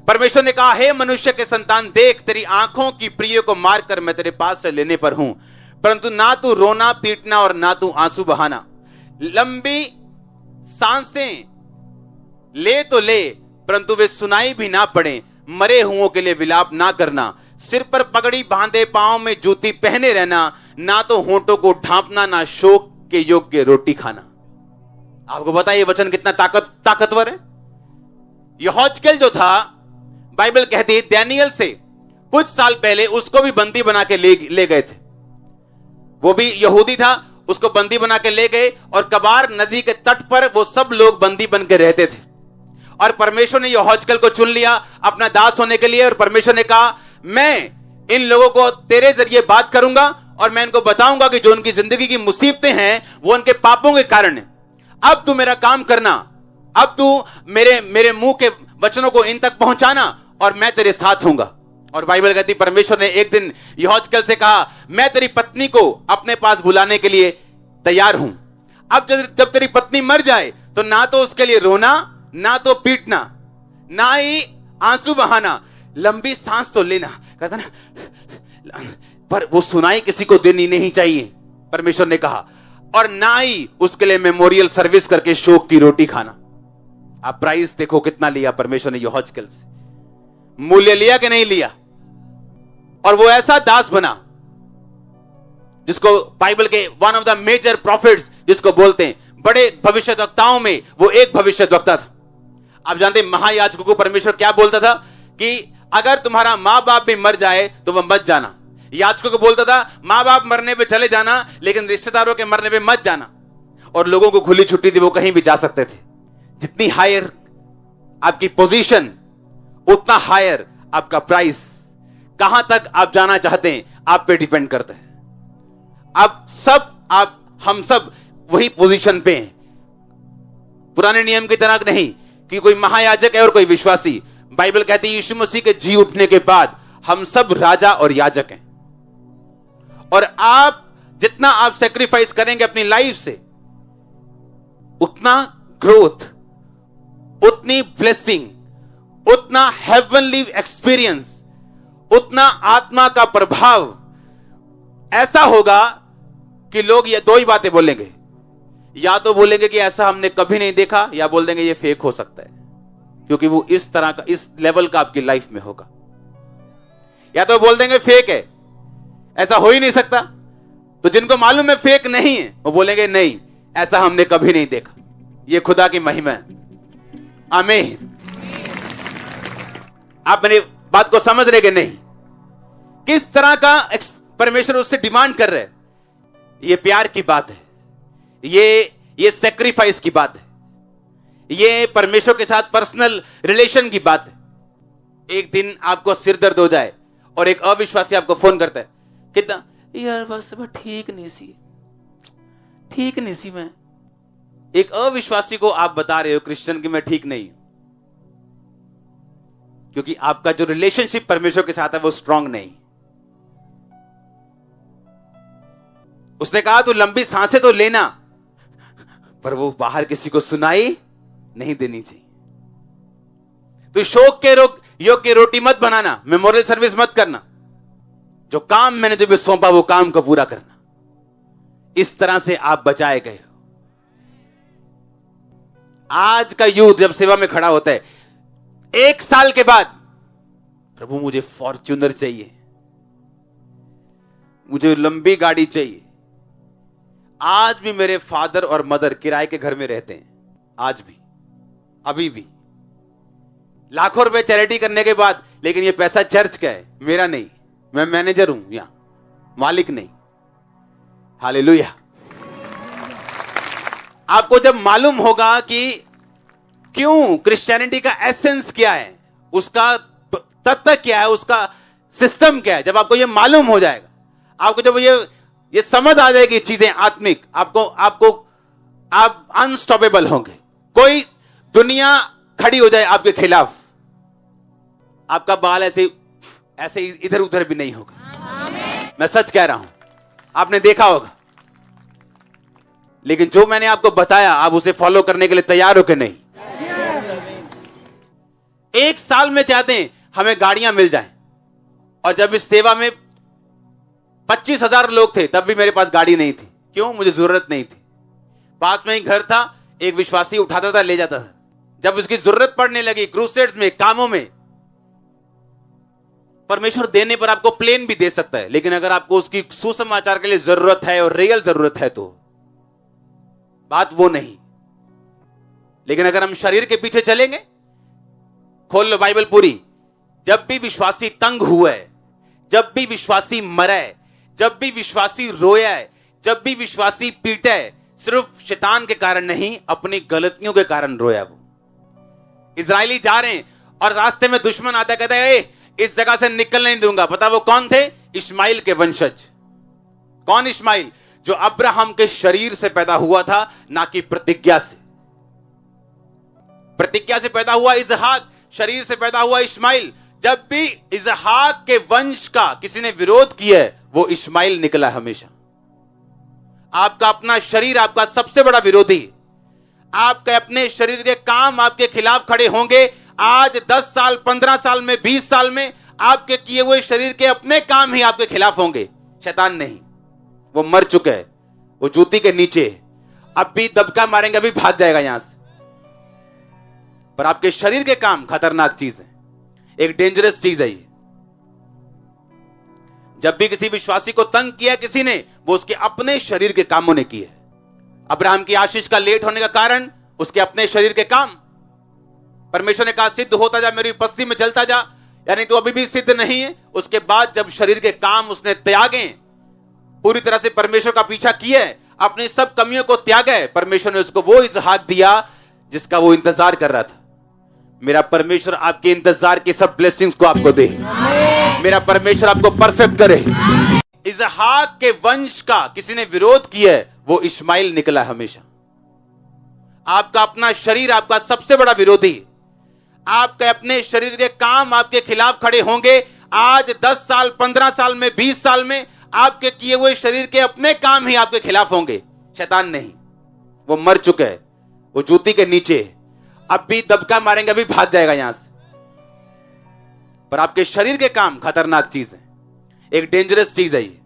परमेश्वर ने कहा, हे मनुष्य के संतान, देख तेरी आंखों की प्रिय को मारकर मैं तेरे पास से लेने पर हूं, परंतु ना तू रोना पीटना और ना तू आंसू बहाना। लंबी सांसें ले तो ले, परंतु वे सुनाई भी ना पड़े। मरे हुओं के लिए विलाप ना करना। सिर पर पगड़ी बांधे, पांव में जूती पहने रहना, ना तो होंठों को ढांपना, ना शोक के योग्य रोटी खाना। आपको पता है ये वचन कितना ताकतवर है। यहोजकेल जो था, बाइबल कहती है दानियेल से कुछ साल पहले उसको भी बंदी बना के ले गए थे। वो भी यहूदी था, उसको बंदी बना के ले गए और कबार नदी के तट पर वो सब लोग बंदी बन के रहते थे। और परमेश्वर ने यहोजकेल को चुन लिया अपना दास होने के लिए। और परमेश्वर ने कहा, मैं इन लोगों को तेरे जरिए बात करूंगा और मैं इनको बताऊंगा कि जो उनकी जिंदगी की मुसीबतें हैं वो उनके पापों के कारण है। अब तू मेरा काम करना, अब तू मेरे मुंह के वचनों को इन तक पहुंचाना और मैं तेरे साथ होऊंगा। और बाइबल कहती परमेश्वर ने एक दिन यहोजकेल से कहा, मैं तेरी पत्नी को अपने पास बुलाने के लिए तैयार हूं। अब जब तेरी पत्नी मर जाए तो ना तो उसके लिए रोना, ना तो पीटना, ना ही आंसू बहाना, लंबी सांस तो लेना। कहता ना, पर वो सुनाई किसी को देनी नहीं चाहिए, परमेश्वर ने कहा। और ना ही उसके लिए मेमोरियल सर्विस करके शोक की रोटी खाना। आप प्राइस देखो कितना लिया परमेश्वर ने यहोजकेल से, मूल्य लिया कि नहीं लिया। और वो ऐसा दास बना जिसको बाइबल के one of the major prophets जिसको बोलते हैं, बड़े भविष्यद्वक्ताओं में वो एक भविष्यद्वक्ता था। आप जानते हैं महायाजकों को परमेश्वर क्या बोलता था कि अगर तुम्हारा मां बाप भी मर जाए तो वह मत जाना। याजकों को बोलता था मां बाप मरने पे चले जाना, लेकिन रिश्तेदारों के मरने पे मत जाना। और लोगों को खुली छुट्टी थी, वो कहीं भी जा सकते थे। जितनी हायर आपकी पोजीशन, उतना हायर आपका प्राइस। कहां तक आप जाना चाहते हैं आप पे डिपेंड करता है। हम सब वही पोजीशन पे हैं, पुराने नियम की तरह नहीं कि कोई महायाजक है और कोई विश्वासी। बाइबल कहती है यीशु मसीह के जी उठने के बाद हम सब राजा और याजक हैं। और जितना आप सेक्रीफाइस करेंगे अपनी लाइफ से, उतना ग्रोथ, उतनी ब्लेसिंग, उतना हेवनली एक्सपीरियंस, उतना आत्मा का प्रभाव ऐसा होगा कि लोग ये दो ही बातें बोलेंगे। या तो बोलेंगे कि ऐसा हमने कभी नहीं देखा, या बोल देंगे ये फेक हो सकता है, क्योंकि वो इस तरह का, इस लेवल का आपकी लाइफ में होगा। या तो बोल देंगे फेक है, ऐसा हो ही नहीं सकता। तो जिनको मालूम है फेक नहीं है, वो बोलेंगे नहीं, ऐसा हमने कभी नहीं देखा। ये खुदा की महिमा है। आमीन। आप मेरी बात को समझ रहे कि नहीं? किस तरह का परमेश्वर उससे डिमांड कर रहे हैं? ये प्यार की बात है, ये सेक्रीफाइस की बात है, ये परमेश्वर के साथ पर्सनल रिलेशन की बात है। एक दिन आपको सिर दर्द हो जाए और एक अविश्वासी आपको फोन करता है, कितना यार बस ठीक नहीं सी मैं। एक अविश्वासी को आप बता रहे हो क्रिश्चियन कि मैं ठीक नहीं, क्योंकि आपका जो रिलेशनशिप परमेश्वर के साथ है वो स्ट्रांग नहीं। उसने कहा तू लंबी सांसें तो लेना, पर वो बाहर किसी को सुनाई नहीं देनी चाहिए। तू शोक के योग्य रोटी मत बनाना, मेमोरियल सर्विस मत करना। जो काम मैंने तुझे सौंपा वो काम को पूरा करना। इस तरह से आप बचाए गए हो। आज का यूथ जब सेवा में खड़ा होता है, 1 साल के बाद प्रभु मुझे फॉर्च्यूनर चाहिए, मुझे लंबी गाड़ी चाहिए। आज भी मेरे फादर और मदर किराए के घर में रहते हैं, आज भी, अभी भी, लाखों रुपए चैरिटी करने के बाद, लेकिन ये पैसा चर्च का है, मेरा नहीं। मैं मैनेजर हूं यहां, मालिक नहीं। हालेलुया। आपको जब मालूम होगा कि क्यों क्रिश्चियनिटी का एसेंस क्या है, उसका तत्व क्या है, उसका सिस्टम क्या है, जब आपको ये मालूम हो जाएगा, आपको जब ये समझ आ जाएगी चीजें आत्मिक, आप अनस्टॉपेबल होंगे। कोई दुनिया खड़ी हो जाए आपके खिलाफ, आपका बाल ऐसे इधर उधर भी नहीं होगा। मैं सच कह रहा हूं, आपने देखा होगा। लेकिन जो मैंने आपको बताया, आप उसे फॉलो करने के लिए तैयार हो कि नहीं? 1 साल में चाहते हैं हमें गाड़ियां मिल जाएं। और जब इस सेवा में 25,000 लोग थे तब भी मेरे पास गाड़ी नहीं थी। क्यों? मुझे जरूरत नहीं थी। पास में ही घर था, एक विश्वासी उठाता था, ले जाता था। जब उसकी जरूरत पड़ने लगी क्रूसेड्स में, कामों में, परमेश्वर देने पर आपको प्लेन भी दे सकता है, लेकिन अगर आपको उसकी सुसमाचार के लिए जरूरत है और रियल जरूरत है तो बात वो नहीं। लेकिन अगर हम शरीर के पीछे चलेंगे, खोल लो बाइबल पूरी, जब भी विश्वासी तंग हुआ है, जब भी विश्वासी मरा है, जब भी विश्वासी रोया है, जब भी विश्वासी पीटा है, सिर्फ शैतान के कारण नहीं, अपनी गलतियों के कारण रोया। वो इजरायली जा रहे हैं और रास्ते में दुश्मन आता, कहता है इस जगह से निकलने नहीं दूंगा। पता वो कौन थे? इश्माइल के वंशज। कौन इश्माइल? जो अब्राहम के शरीर से पैदा हुआ था, ना कि प्रतिज्ञा से। प्रतिज्ञा से पैदा हुआ इसहाक, शरीर से पैदा हुआ इश्माइल। जब भी इसहाक के वंश का किसी ने विरोध किया है, वो इश्माइल निकला हमेशा। आपका अपना शरीर आपका सबसे बड़ा विरोधी। आपके अपने शरीर के काम आपके खिलाफ खड़े होंगे। आज 10 साल, 15 साल में, 20 साल में आपके किए हुए शरीर के अपने काम ही आपके खिलाफ होंगे, शैतान नहीं। वो मर चुका है, वो जूती के नीचे है। अब भी दबका मारेंगे, अभी भाग जाएगा यहां से। पर आपके शरीर के काम खतरनाक चीज है, एक डेंजरस चीज है ये। जब भी किसी विश्वासी को तंग किया किसी ने, वो उसके अपने शरीर के कामों ने किए। अब्राहम की आशीष का लेट होने का कारण उसके अपने शरीर के काम। परमेश्वर ने कहा सिद्ध होता जा, मेरी उपस्थिति में चलता जा, यानी तो अभी भी सिद्ध नहीं है। उसके बाद जब शरीर के काम उसने त्यागे, पूरी तरह से परमेश्वर का पीछा किया, अपनी सब कमियों को त्यागा है, परमेश्वर ने उसको वो इसहाक दिया जिसका वो इंतजार कर रहा था। मेरा परमेश्वर आपके इंतजार की सब ब्लेसिंग्स को आपको दे। मेरा परमेश्वर आपको परफेक्ट करे। इसहाक के वंश का किसी ने विरोध किया है, वो इश्माइल निकला हमेशा। आपका अपना शरीर आपका सबसे बड़ा विरोधी। आपके अपने शरीर के काम आपके खिलाफ खड़े होंगे। आज 10 साल, 15 साल में, 20 साल में आपके किए हुए शरीर के अपने काम ही आपके खिलाफ होंगे, शैतान नहीं। वो मर चुका है, वो जूती के नीचे है। अब भी दबका मारेंगे, अभी भाग जाएगा यहां से। पर आपके शरीर के काम खतरनाक चीज है, एक डेंजरस चीज है ये।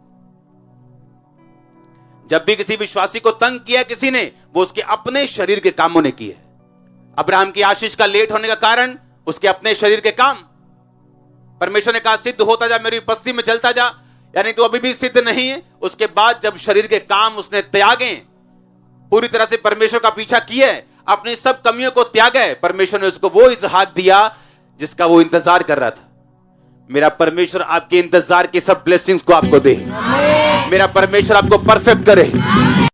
जब भी किसी विश्वासी को तंग किया किसी ने, वो उसके अपने शरीर के कामों ने किए। अब्राहम की आशीष का लेट होने का कारण उसके अपने शरीर के काम। परमेश्वर ने कहा सिद्ध होता जा, मेरी उपस्थिति में चलता जा, यानी तो अभी भी सिद्ध नहीं है। उसके बाद जब शरीर के काम उसने त्यागे, पूरी तरह से परमेश्वर का पीछा किया, अपनी सब कमियों को त्यागा, परमेश्वर ने उसको वो इसहाक दिया जिसका वो इंतजार कर रहा था। मेरा परमेश्वर आपके इंतजार की सब ब्लेसिंग्स को आपको दे। मेरा परमेश्वर आपको परफेक्ट करे।